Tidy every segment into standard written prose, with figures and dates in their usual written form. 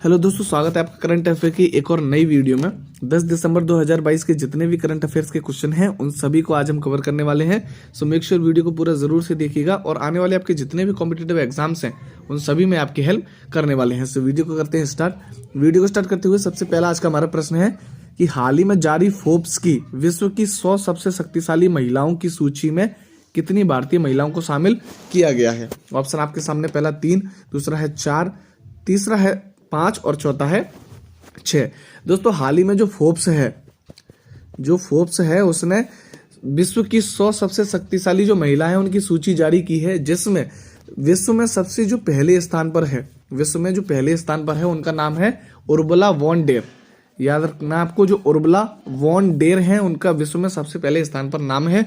Hello दोस्तों, स्वागत है आपका करंट अफेयर की एक और नई वीडियो में। 10 दिसंबर 2022 के जितने भी करंट अफेयर्स के क्वेश्चन हैं उन सभी को आज हम कवर करने वाले हैं। सो मेक श्योर वीडियो को पूरा जरूर से देखिएगा और आने वाले आपके जितने भी कॉम्पिटिटिव एग्जाम्स हैं उन सभी में आपकी हेल्प करने वाले हैं। सो वीडियो को करते हैं स्टार्ट। वीडियो को स्टार्ट करते हुए सबसे पहला आज का हमारा प्रश्न है कि हाल ही में जारी फोर्ब्स की विश्व की 100 सबसे शक्तिशाली महिलाओं की सूची में कितनी भारतीय महिलाओं को शामिल किया गया है। ऑप्शन आपके सामने, पहला 3, दूसरा है 4, तीसरा है 5 और चौथा है 6। दोस्तों, हाल ही में जो फोर्ब्स है उसने विश्व की 100 सबसे शक्तिशाली जो महिलाएं हैं उनकी सूची जारी की है, जिसमें विश्व में सबसे जो पहले स्थान पर है उनका नाम है उर्बुला वॉन डेर। याद रखना आपको, जो उर्बुला वॉन डेर है उनका विश्व में सबसे पहले स्थान पर नाम है।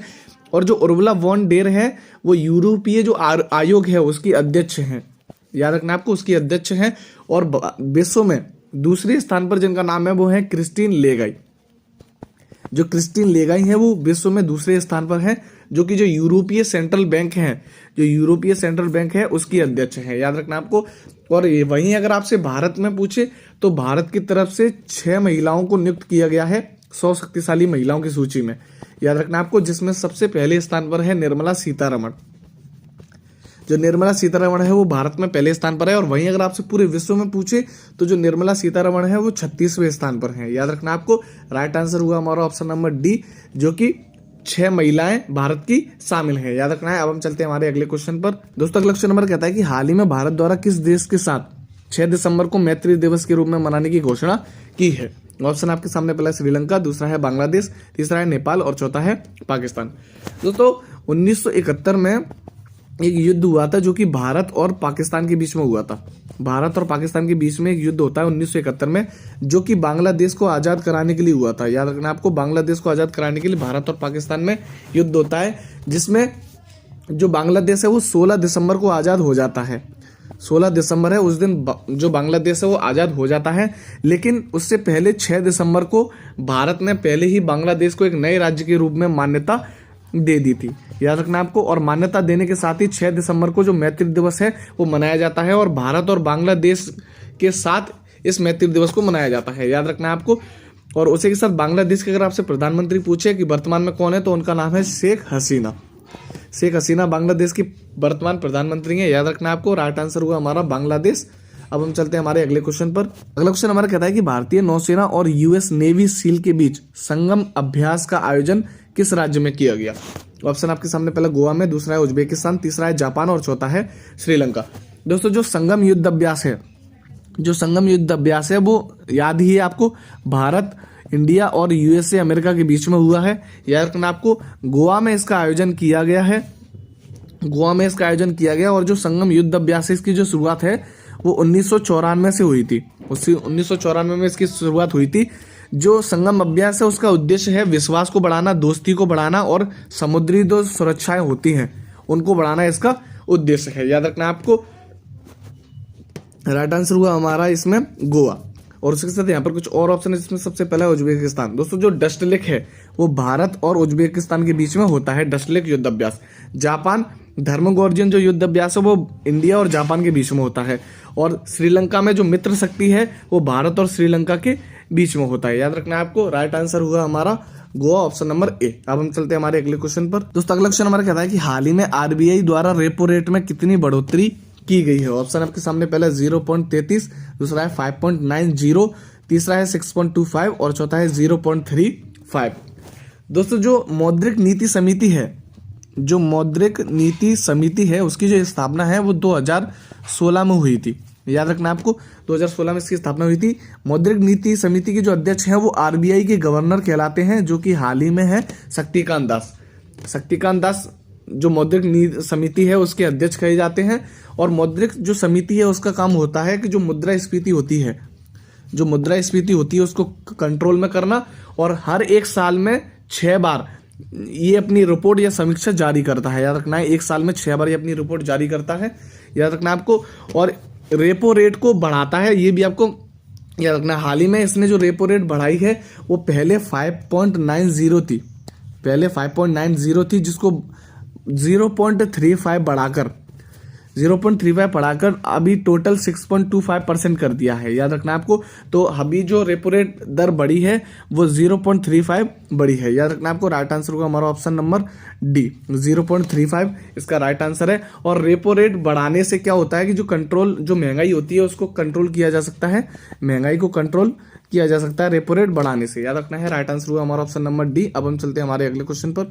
और जो उर्बुला वॉन डेर है वो यूरोपीय जो आयोग है उसकी अध्यक्ष हैं। याद रखना आपको, उसकी अध्यक्ष हैं। और विश्व में दूसरे स्थान पर जिनका नाम है वो है क्रिस्टीन लेगाई। जो क्रिस्टीन लेगाई है वो विश्व में दूसरे स्थान पर है, जो कि जो यूरोपीय सेंट्रल बैंक है उसकी अध्यक्ष है। याद रखना आपको। और वहीं अगर आपसे भारत में पूछे तो भारत की तरफ से 6 महिलाओं को नियुक्त किया गया है 100 शक्तिशाली महिलाओं की सूची में। याद रखना आपको, जिसमें सबसे पहले स्थान पर है निर्मला सीतारमण। जो निर्मला सीतारमण है वो भारत में पहले स्थान पर है। और वहीं अगर आपसे पूरे विश्व में पूछे तो जो निर्मला सीतारमण है वो 36वें स्थान पर है। याद रखना आपको। राइट आंसर हुआ हमारा ऑप्शन नंबर डी, जो कि 6 महिलाएं भारत की शामिल हैं। याद रखना है। अब हम चलते हैं हमारे अगले क्वेश्चन पर। दोस्तों, अगला क्वेश्चन नंबर कहता है कि हाल ही में भारत द्वारा किस देश के साथ 6 दिसंबर को मैत्री दिवस के रूप में मनाने की घोषणा की है। ऑप्शन आपके सामने, पहला श्रीलंका, दूसरा है बांग्लादेश, तीसरा है नेपाल और चौथा है पाकिस्तान। दोस्तों, 1971 में एक युद्ध हुआ था जो कि भारत और पाकिस्तान के बीच में हुआ था। भारत और पाकिस्तान के बीच में एक युद्ध होता है 1971 में, जो कि बांग्लादेश को आजाद कराने के लिए हुआ था। याद रखना आपको, बांग्लादेश को आजाद कराने के लिए भारत और पाकिस्तान में युद्ध होता है, जिसमें जो बांग्लादेश है वो 16 दिसंबर को आजाद हो जाता है। 16 दिसंबर है उस दिन जो बांग्लादेश है वो आजाद हो जाता है। लेकिन उससे पहले 6 दिसंबर को भारत ने पहले ही बांग्लादेश को एक नए राज्य के रूप में मान्यता दे दी थी। याद रखना आपको। और मान्यता देने के साथ ही 6 दिसंबर को जो मैत्री दिवस है वो मनाया जाता है और भारत और बांग्लादेश के साथ इस मैत्री दिवस को मनाया जाता है। याद रखना आपको। और उसी के साथ बांग्लादेश के अगर आपसे प्रधानमंत्री पूछे कि वर्तमान में कौन है तो उनका नाम है शेख हसीना। शेख हसीना बांग्लादेश की वर्तमान प्रधानमंत्री है। याद रखना आपको। राइट आंसर हुआ हमारा बांग्लादेश। अब हम चलते हैं हमारे अगले क्वेश्चन पर। अगला क्वेश्चन हमारा कहता है कि भारतीय नौसेना और यूएस नेवी सील के बीच संगम अभ्यास का आयोजन किस राज्य में किया गया। ऑप्शन आपके सामने, पहला गोवा में, दूसरा है उज्बेकिस्तान, तीसरा है जापान और चौथा है श्रीलंका। दोस्तों, जो संगम युद्ध अभ्यास है वो याद ही है आपको, भारत, इंडिया और यूएसए अमेरिका के बीच में हुआ है। याद रखना आपको। गोवा में इसका आयोजन किया गया और जो संगम युद्ध अभ्यास है इसकी जो शुरुआत है वो 1994 से हुई थी। 1994 में इसकी शुरुआत हुई थी। जो संगम अभ्यास है उसका उद्देश्य है विश्वास को बढ़ाना, दोस्ती को बढ़ाना और समुद्री जो सुरक्षाएं होती हैं उनको बढ़ाना इसका उद्देश्य है। याद रखना आपको। राइट आंसर हुआ हमारा इसमें गोवा। और उसके साथ यहाँ पर कुछ और ऑप्शन है, जिसमें सबसे पहला है उज्बेकिस्तान। दोस्तों, जो डस्ट लेक है वो भारत और उज्बेकिस्तान के बीच में होता है, डस्ट लेक युद्ध अभ्यास। जापान धर्मगोर्जियन जो युद्ध अभ्यास है वो इंडिया और जापान के बीच में होता है। और श्रीलंका में जो मित्र शक्ति है वो भारत और श्रीलंका के बीच में होता है। याद रखना है आपको। राइट आंसर हुआ हमारा गोवा, ऑप्शन नंबर ए। अब हम चलते हैं हमारे अगले क्वेश्चन पर। दोस्तों, अगला क्वेश्चन हमारा कहता है कि हाल ही में आरबीआई द्वारा रेपो रेट में कितनी बढ़ोतरी की गई है। ऑप्शन आपके सामने, पहला 0.33, दूसरा है 5.90, तीसरा है 6.25 और चौथा है 0.35। दोस्तों, जो मौद्रिक नीति समिति है उसकी जो स्थापना है वो 2016 में हुई थी। याद रखना आपको, 2016 में इसकी स्थापना हुई थी। मौद्रिक नीति समिति के जो अध्यक्ष हैं वो आरबीआई के गवर्नर कहलाते हैं, जो कि हाल ही में है शक्तिकांत दास जो मौद्रिक नीति समिति है उसके अध्यक्ष कहे जाते हैं। और मौद्रिक जो समिति है उसका काम होता है कि जो मुद्रास्फीति होती है उसको कंट्रोल में करना, और हर एक साल में 6 बार ये अपनी रिपोर्ट या समीक्षा जारी करता है। याद रखना है, एक साल में 6 बार ये अपनी रिपोर्ट जारी करता है। याद रखना आपको। और रेपो रेट को बढ़ाता है, ये भी आपको याद रखना। हाल ही में इसने जो रेपो रेट बढ़ाई है वो पहले 5.90 थी, जिसको 0.35 बढ़ाकर 0.35 बढ़ाकर अभी टोटल 6.25% कर दिया है, याद रखना आपको। तो अभी जो रेपो रेट दर बढ़ी है वो 0.35 बढ़ी है, याद रखना आपको। राइट आंसर होगा हमारा ऑप्शन नंबर डी, 0.35 इसका राइट आंसर है। और रेपो रेट बढ़ाने से क्या होता है कि जो महंगाई होती है उसको कंट्रोल किया जा सकता है, महंगाई को कंट्रोल किया जा सकता है रेपो रेट बढ़ाने से, याद रखना है। राइट आंसर हुआ हमारा ऑप्शन नंबर डी। अब हम चलते हैं हमारे अगले क्वेश्चन पर।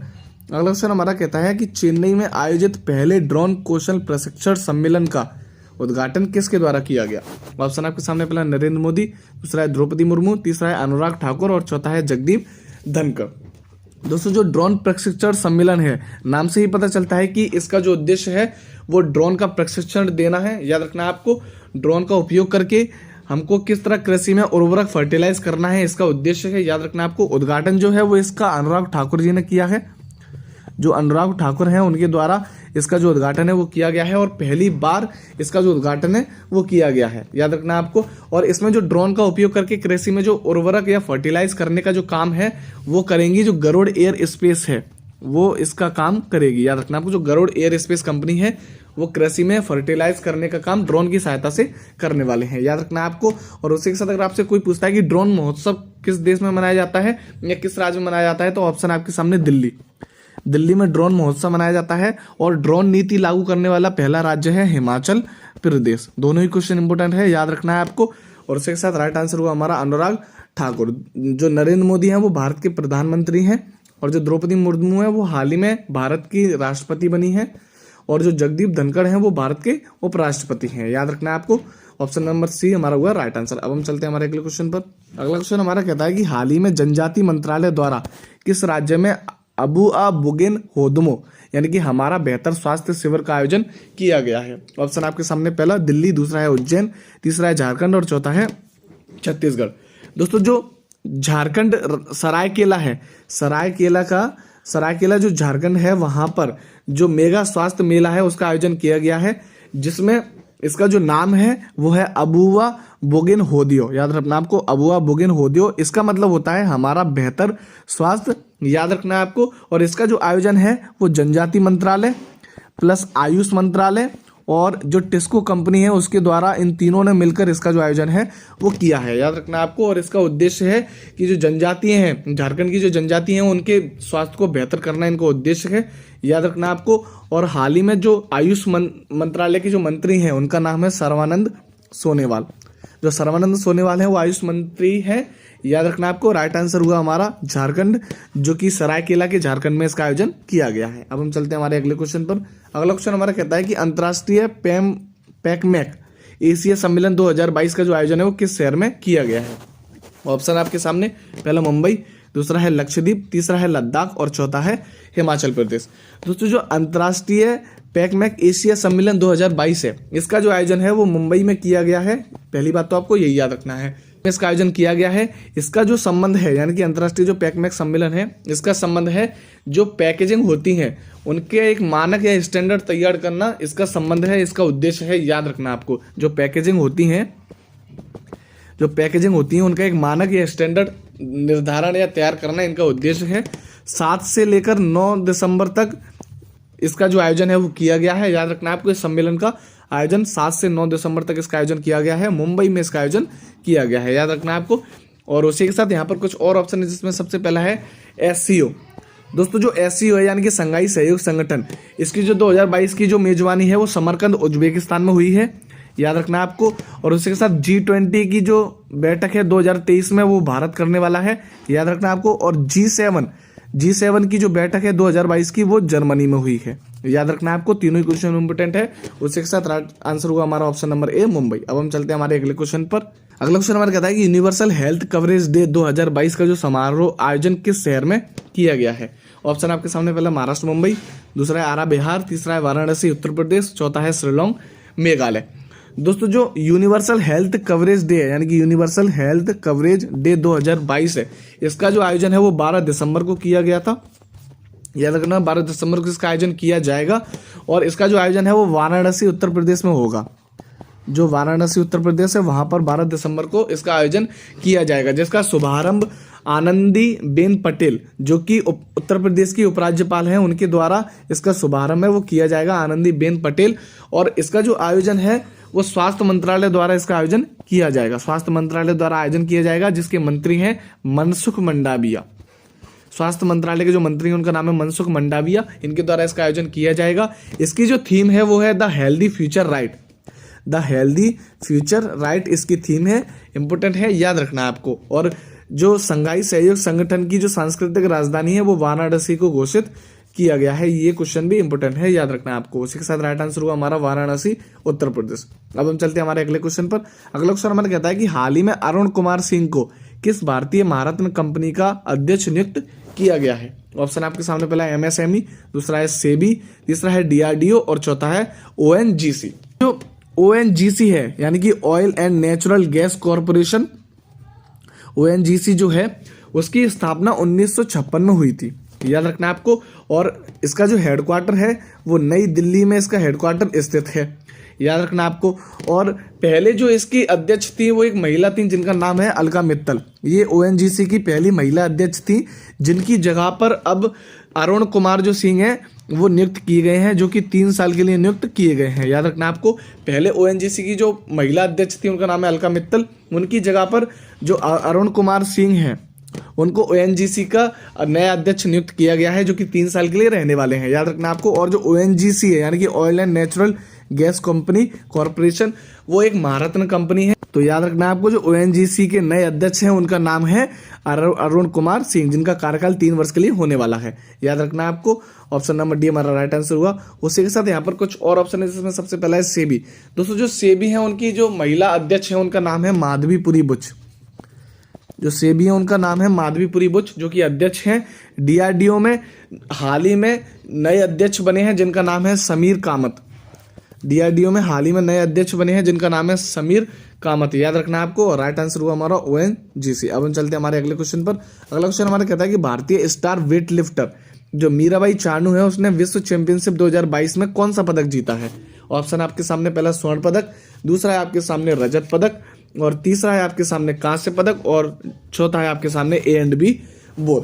अगला क्वेश्चन हमारा कहता है कि चेन्नई में आयोजित पहले ड्रोन कौशल प्रशिक्षण सम्मेलन का उद्घाटन किसके द्वारा किया गया? ऑप्शन आपके सामने, पहला नरेंद्र मोदी, दूसरा है द्रौपदी मुर्मू, तीसरा है अनुराग ठाकुर और चौथा है जगदीप धनखड़। दोस्तों जो ड्रोन प्रशिक्षण सम्मेलन है, नाम से ही पता चलता है कि इसका जो उद्देश्य है वो ड्रोन का प्रशिक्षण देना है, याद रखना आपको। ड्रोन का उपयोग करके हमको किस तरह कृषि में उर्वरक फर्टिलाइज करना है, इसका उद्देश्य है, याद रखना आपको। उद्घाटन जो है वो इसका अनुराग ठाकुर जी ने किया है, जो अनुराग ठाकुर हैं उनके द्वारा इसका जो उद्घाटन है वो किया गया है और पहली बार इसका जो उद्घाटन है वो किया गया है, याद रखना आपको। और इसमें जो ड्रोन का उपयोग करके कृषि में जो उर्वरक या फर्टिलाइज करने का जो काम है वो करेंगी जो गरुड़ एयर स्पेस है, वो इसका काम करेगी, याद रखना आपको। जो गरुड़ एयर स्पेस कंपनी है वो कृषि में फर्टिलाइज करने का काम ड्रोन की सहायता से करने वाले हैं, याद रखना आपको। और उसी के साथ अगर आपसे कोई पूछता है कि ड्रोन महोत्सव किस देश में मनाया जाता है या किस राज्य में मनाया जाता है, तो ऑप्शन आपके सामने दिल्ली में ड्रोन महोत्सव मनाया जाता है। और ड्रोन नीति लागू करने वाला पहला राज्य है हिमाचल प्रदेश। दोनों ही क्वेश्चन इंपोर्टेंट है, याद रखना है आपको। और उसके साथ राइट आंसर हुआ हमारा अनुराग ठाकुर। जो नरेंद्र मोदी हैं वो भारत के प्रधानमंत्री हैं और जो द्रौपदी मुर्मू है वो हाल ही में भारत की राष्ट्रपति बनी है और जो जगदीप धनखड़ हैं वो भारत के उपराष्ट्रपति हैं, याद रखना है आपको। ऑप्शन नंबर सी हमारा हुआ राइट आंसर। अब हम चलते हैं हमारे अगले क्वेश्चन पर। अगला क्वेश्चन हमारा कहता है कि हाल ही में जनजाति मंत्रालय द्वारा किस राज्य में अबुआ बुगिन होदमो यानी कि हमारा बेहतर स्वास्थ्य शिविर का आयोजन किया गया है? ऑप्शन आपके सामने, पहला दिल्ली, दूसरा है उज्जैन, तीसरा है झारखंड और चौथा है छत्तीसगढ़। दोस्तों जो झारखंड सरायकेला है, सरायकेला जो झारखंड है वहां पर जो मेगा स्वास्थ्य मेला है उसका आयोजन किया गया है, जिसमें इसका जो नाम है वो है अबुआ बुगिन होदियो, याद रखना आपको, अबुआ बुगिन होदियो। इसका मतलब होता है हमारा बेहतर स्वास्थ्य, याद रखना है आपको। और इसका जो आयोजन है वो जनजाति मंत्रालय प्लस आयुष मंत्रालय और जो टिस्को कंपनी है उसके द्वारा इन तीनों ने मिलकर इसका जो आयोजन है वो किया है, याद रखना आपको। और इसका उद्देश्य है कि जो जनजातियां हैं, झारखंड की जो जनजातियां हैं उनके स्वास्थ्य को बेहतर करना इनका उद्देश्य है, याद रखना आपको। और हाल ही में जो आयुष मंत्रालय के जो मंत्री हैं उनका नाम है सर्बानंद सोनोवाल। जो सर्बानंद सोनोवाल है वो आयुष मंत्री है, याद रखना आपको। राइट आंसर हुआ हमारा झारखंड, जो कि सरायकेला के झारखंड में इसका आयोजन किया गया है। अब हम चलते हैं हमारे अगले क्वेश्चन पर। अगला क्वेश्चन हमारा कहता है कि अंतर्राष्ट्रीय पैकमैक एशिया सम्मेलन 2022 का जो आयोजन है वो किस शहर में किया गया है? ऑप्शन आपके सामने, पहला मुंबई, दूसरा है लक्षद्वीप, तीसरा है लद्दाख और चौथा है हिमाचल प्रदेश। दोस्तों जो अंतर्राष्ट्रीय पैकमैक एशिया सम्मेलन 2022 है इसका जो आयोजन है वो मुंबई में किया गया है। पहली बात तो आपको यही याद रखना है, इसका आयोजन किया गया है। इसका जो संबंध है यानी कि अंतर्राष्ट्रीय जो पैकमैक सम्मेलन है इसका संबंध है जो पैकेजिंग होती है उनके एक मानक या स्टैंडर्ड तैयार करना, इसका संबंध है, इसका उद्देश्य है, याद रखना आपको। जो पैकेजिंग होती है उनका एक मानक या स्टैंडर्ड निर्धारण या तैयार करना इनका उद्देश्य है। 7 से लेकर 9 दिसंबर तक इसका जो आयोजन है वो किया गया है, याद रखना आपको। इस सम्मेलन का आयोजन 7 से 9 दिसंबर तक इसका आयोजन किया गया है, मुंबई में इसका आयोजन किया गया है, याद रखना आपको। और उसी के साथ यहाँ पर कुछ और ऑप्शन है जिसमें सबसे पहला है SCO। दोस्तों जो SCO है यानी कि संघाई सहयोग संगठन, इसकी जो 2022 की जो मेजबानी है वो समरकंद उज्बेकिस्तान में हुई है, याद रखना आपको। और उसी के साथ G20 की जो बैठक है 2023 में वो भारत करने वाला है, याद रखना आपको। और G7 की जो बैठक है 2022 की वो जर्मनी में हुई है, याद रखना आपको। तीनों ही क्वेश्चन इंपोर्टेंट है। उसी के साथ राइट आंसर हुआ हमारा ऑप्शन नंबर ए, मुंबई। अब हम चलते हैं हमारे अगले क्वेश्चन पर। अगला क्वेश्चन हमारा कहता है कि यूनिवर्सल हेल्थ कवरेज डे 2022 का जो समारोह आयोजन किस शहर में किया गया है? ऑप्शन आपके सामने, पहला महाराष्ट्र मुंबई, दूसरा है आरा बिहार, तीसरा है वाराणसी उत्तर प्रदेश, चौथा है शिलोंग मेघालय। दोस्तों जो यूनिवर्सल हेल्थ कवरेज डे है यानी कि यूनिवर्सल हेल्थ कवरेज डे 2022 है, इसका जो आयोजन है वो 12 दिसंबर को किया गया था, याद रखना। 12 दिसंबर को इसका आयोजन किया जाएगा और इसका जो आयोजन है वो वाराणसी उत्तर प्रदेश में होगा। जो वाराणसी उत्तर प्रदेश है वहां पर 12 दिसंबर को इसका आयोजन किया जाएगा, जिसका शुभारंभ आनंदीबेन पटेल जो कि उत्तर प्रदेश की उपराज्यपाल हैं, उनके द्वारा इसका शुभारंभ है वो किया जाएगा, आनंदीबेन पटेल। और इसका जो आयोजन है वो स्वास्थ्य मंत्रालय द्वारा इसका आयोजन किया जाएगा, स्वास्थ्य मंत्रालय द्वारा आयोजन किया जाएगा, जिसके मंत्री हैं मनसुख मंडाविया। स्वास्थ्य मंत्रालय के जो मंत्री हैं उनका नाम है मनसुख मंडाविया, इनके द्वारा इसका आयोजन किया जाएगा। इसकी जो थीम है वो है the healthy future right, the healthy future right इसकी थीम है, इंपोर्टेंट है, याद रखना है आपको। और जो संघाई सहयोग संगठन की जो सांस्कृतिक राजधानी है वो वाराणसी को घोषित किया गया है, ये क्वेश्चन भी इंपोर्टेंट है, याद रखना है आपको। उसी के साथ राइट आंसर हुआ हमारा वाराणसी, उत्तर प्रदेश। अब हम चलते हैं हमारे अगले क्वेश्चन पर। अगला क्वेश्चन हमारा कहता है कि हाल ही में अरुण कुमार सिंह को किस भारतीय महारत्न कंपनी का अध्यक्ष नियुक्त किया गया है? ऑप्शन आपके सामने, पहला है एमएसएमई, दूसरा है सेबी, तीसरा है डीआरडीओ और चौथा है ओएनजीसी। जो ओएनजीसी है यानी कि oil and natural gas corporation, ONGC जो है उसकी स्थापना 1956 में हुई थी, याद रखना है आपको। और इसका जो हेडक्वार्टर है वो नई दिल्ली में इसका हेडक्वार्टर स्थित है, याद रखना आपको। और पहले जो इसकी अध्यक्ष थी वो एक महिला थी जिनका नाम है अलका मित्तल, ये ओएनजीसी की पहली महिला अध्यक्ष थी, जिनकी जगह पर अब अरुण कुमार जो सिंह है वो नियुक्त किए गए हैं, जो कि 3 साल के लिए नियुक्त किए गए हैं, याद रखना आपको। पहले ओएनजीसी की जो महिला अध्यक्ष थी उनका नाम है अलका मित्तल, उनकी जगह पर जो अरुण कुमार सिंह हैं उनको ओएनजीसी का नया अध्यक्ष नियुक्त किया गया है, जो कि 3 साल के लिए रहने वाले हैं, याद रखना आपको। और जो ओएनजीसी है यानी कि oil and natural gas company corporation वो एक महारत्न कंपनी है, तो याद रखना आपको। जो ओएनजीसी के नए अध्यक्ष हैं उनका नाम है अरुण कुमार सिंह, जिनका कार्यकाल 3 वर्ष के लिए होने वाला है, याद रखना आपको। ऑप्शन नंबर डी हमारा राइट आंसर हुआ। उसी के साथ यहाँ पर कुछ और ऑप्शन है, जिसमें सबसे पहला है सेबी। दोस्तों जो सेबी है उनकी जो महिला अध्यक्ष है उनका नाम है माधवीपुरी बुच, जो सेबी है उनका नाम है माधवीपुरी बुच, जो कि अध्यक्ष हैं। डीआरडीओ में हाल ही में नए अध्यक्ष बने हैं जिनका नाम है समीर कामत, डीआरडीओ में हाल ही में नए अध्यक्ष बने हैं जिनका नाम है समीर कामत, याद रखना आपको। और राइट आंसर हुआ हमारा ओएनजीसी। अब हम चलते हैं हमारे अगले क्वेश्चन पर। अगला क्वेश्चन हमारा कहता है कि भारतीय स्टार वेट लिफ्टर जो मीराबाई चानू है उसने विश्व चैंपियनशिप 2022 में कौन सा पदक जीता है? ऑप्शन आपके सामने, पहला स्वर्ण पदक, दूसरा है आपके सामने रजत पदक, और तीसरा है आपके सामने कांस्य पदक, और चौथा है आपके सामने ए एंड बी बोथ।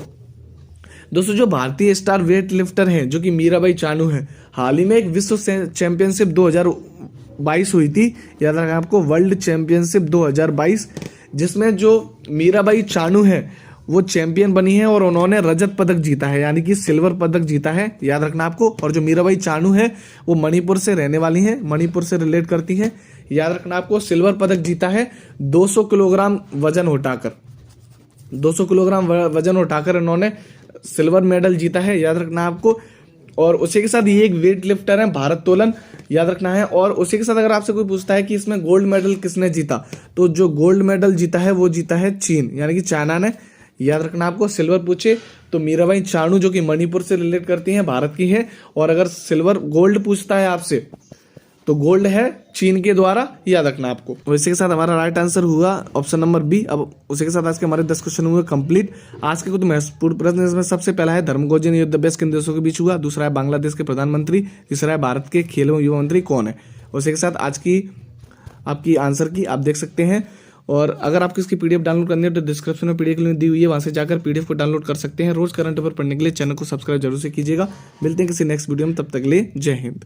दोस्तों जो भारतीय स्टार वेट लिफ्टर हैं जो कि मीराबाई चानू है, हाल ही में एक विश्व चैंपियनशिप 2022 हुई थी, याद रखना आपको, वर्ल्ड चैंपियनशिप 2022, जिसमें जो मीराबाई चानू है वो चैंपियन बनी है और उन्होंने रजत पदक जीता है, यानी कि सिल्वर पदक जीता है, याद रखना आपको। और जो मीराबाई चानू है वो मणिपुर से रहने वाली हैं, मणिपुर से रिलेट करती हैं, याद रखना आपको। सिल्वर पदक जीता है 200 किलोग्राम वजन उठाकर, 200 किलोग्राम वजन उठाकर इन्होंने सिल्वर मेडल जीता है, याद रखना आपको। और उसी के साथ ये एक वेट लिफ्टर है, भारत्तोलन, याद रखना है। और उसी के साथ अगर आपसे कोई पूछता है कि इसमें गोल्ड मेडल किसने जीता, तो जो गोल्ड मेडल जीता है वो जीता है चीन, यानी कि चाइना ने, याद रखना आपको। सिल्वर पूछे तो मीराबाई चानू जो कि मणिपुर से रिलेट करती हैं, भारत की है। और अगर सिल्वर गोल्ड पूछता है आपसे तो गोल्ड है चीन के द्वारा, याद रखना आपको। तो इसी के साथ हमारा राइट आंसर हुआ ऑप्शन नंबर बी। अब उसी के साथ आज के हमारे 10 क्वेश्चन हुए कंप्लीट। आज के कुछ महत्वपूर्ण प्रश्न इसमें सबसे पहला है धर्मगोजन युद्ध अभ्यास किन देशों के बीच हुआ, दूसरा है बांग्लादेश के प्रधानमंत्री, तीसरा है भारत के खेल एवं युवा मंत्री कौन है। उसी के साथ आज की आपकी आंसर की आप देख सकते हैं। और अगर आपको इसकी पीडीएफ डाउनलोड करनी है तो डिस्क्रिप्शन में पीडीएफ लिंक दी हुई है, वहां से जाकर पीडीएफ को डाउनलोड कर सकते हैं। रोज करंट अफेयर पढ़ने के लिए चैनल को सब्सक्राइब जरूर से कीजिएगा। मिलते हैं किसी नेक्स्ट वीडियो में, तब तक के लिए जय हिंद।